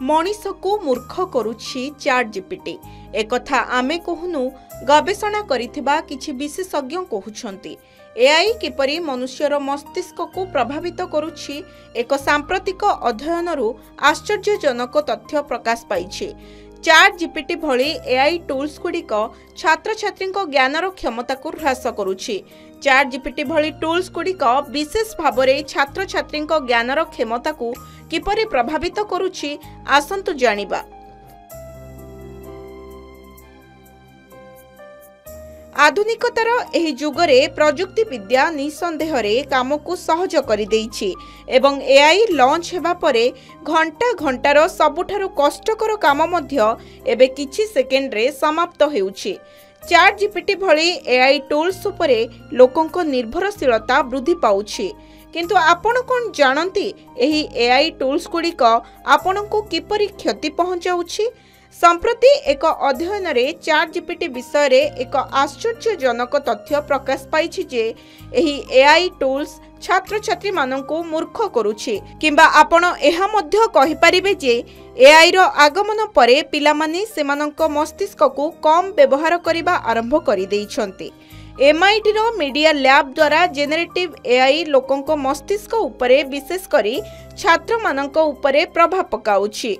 मनीष को मूर्ख करुछि chat GPT. एकथा आमे कहूनु गवेषणा करिथिबा किछि विशेषज्ञ कहउछंती। एआई किपरि मनुष्यर मस्तिष्क को प्रभावित करुछि एक सांप्रतिक अध्ययनरु आश्चर्यजनक तथ्य प्रकाश पाइछि। चैट जीपीटी भली एआई टूल्स गुड़िक छात्र छात्री ज्ञानर क्षमता को ह्रास करुछि। चैट जीपीटी भली टूल्स गुड़िक विशेष भाव में छात्र छात्री ज्ञानर क्षमता को किपरि प्रभावित करुछि आसंतु जानिबा। आधुनिकतार एही जुगरे प्रजुक्ति विद्या निसंदेह काम को सहज कर देइछि एवं एआई लॉन्च हेबा परे घंटा घंटार सबुठारु कष्टकर काम मध्य एबे किछि सेकेंड रे समाप्त हेउछि। चैट जीपीटी भली एआई टूल्स उपरे लोकंक निर्भरशीलता वृद्धि पाउछि। किंतु आपण कोन जानंती एही एआई टूल्स गुड़िक आपणको किपरि क्षति पहुंचाउछि। संप्रति एक अध्ययन रे चैट जीपीटी विषय रे एक आश्चर्यजनक तथ्य प्रकाश पाइछि जे एही एआई टूल्स छात्र छात्री माननकु मूर्ख करुछि। किंबा आपण एहा मध्य कहि परिबे जे एआई रो आगमन परे पिलामाने सेमानक मस्तिष्क को कम व्यवहार करिबा आरंभ करि दैछंती। एमआईटी रो मीडिया लैब द्वारा जेनेरेटिव एआई लोकंक मस्तिष्क उपरे विशेष करी छात्र माननक उपरे प्रभाव पकाउछि।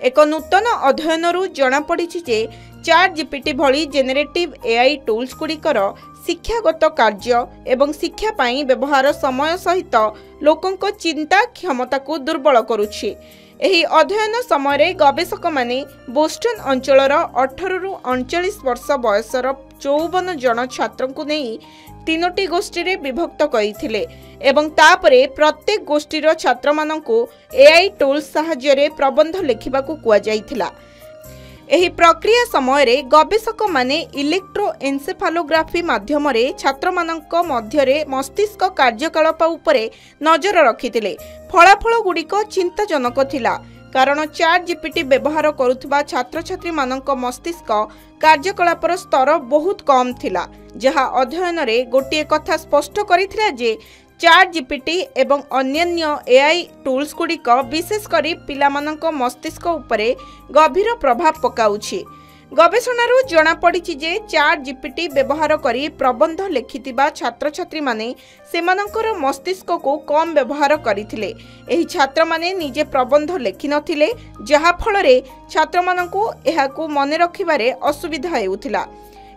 एक नूतन अध्ययनरु जना पड़िछि जे चैट जीपीटी भली जेनेरेटिव एआई टूल्स गुड़िकर शिक्षागत कार्य एवं शिक्षा पाई व्यवहार समय सहित लोकंक चिंता क्षमता को दुर्बल करुछि। एही अध्ययन समय गवेषक माने बोस्टन अंचलर 18 रु 39 वर्ष बयसर 54 जन छात्र को नहीं 3टी गोष्ठी रे विभक्त करिथिले एवं तापरे प्रत्येक गोष्ठीर छात्र माननकु एआई टूल्स सहाय्य रे प्रबंध लेखिबाकू कुआ जाइथिला। एही प्रक्रिया समय रे गवेषक माने इलेक्ट्रोएन्सेफालोग्राफी माध्यम रे छात्र माननक मध्य रे मस्तिष्क कार्यकलाप उपरे नजर रखिथिले। फलाफल गुड़िक चिंताजनक थिला कारण चैट जीपीटी व्यवहार करुथबा छात्र छात्री माननक मस्तिष्क कार्यकलापर स्तर बहुत कम थिला, जहा अध्ययन रे गोटे कथा स्पष्ट करिथिला जे चैट जीपीटी एवं अन्यान्य एआई टूल्स गुड़िक विशेष करी पिलामानक मस्तिष्क उपरे गभीर प्रभाव पकाउछि। गवेषणारू जना पड़िछि जे चैट जीपीटी व्यवहार करी प्रबंध लेखिथिबा छात्र छात्री माने सेमानकर मस्तिष्क को कम व्यवहार करिथिले। एही छात्र माने निजे प्रबंध लेखि नथिले, जहा फल रे छात्र मानकु एहाकू मने रखिबारे असुविधा हेउथिला।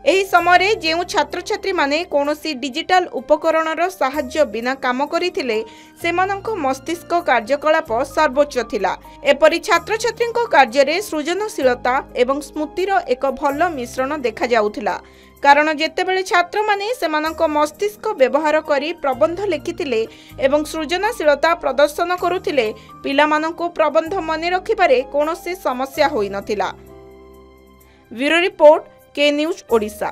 एही समय जेउ छात्र छात्री माने कोनोसी डिजिटल उपकरणर सहाय्य बिना काम करिथिले सेमानक मस्तिष्क कार्यकलाप सर्वोच्च थिला। एपरि छात्र छात्री कार्य रे सृजनशीलता एवं स्मृतिर एक भल मिश्रण देखा जाउथिला कारण जेतेबेले छात्र माने सेमानक मस्तिष्क व्यवहार करी प्रबंध लेखिथिले एवं सृजनशीलता प्रदर्शन करुथिले पिलामानकु प्रबंध मने रखिबारे कोनोसी समस्या होई नथिला। ब्यूरो रिपोर्ट के न्यूज ओडिशा।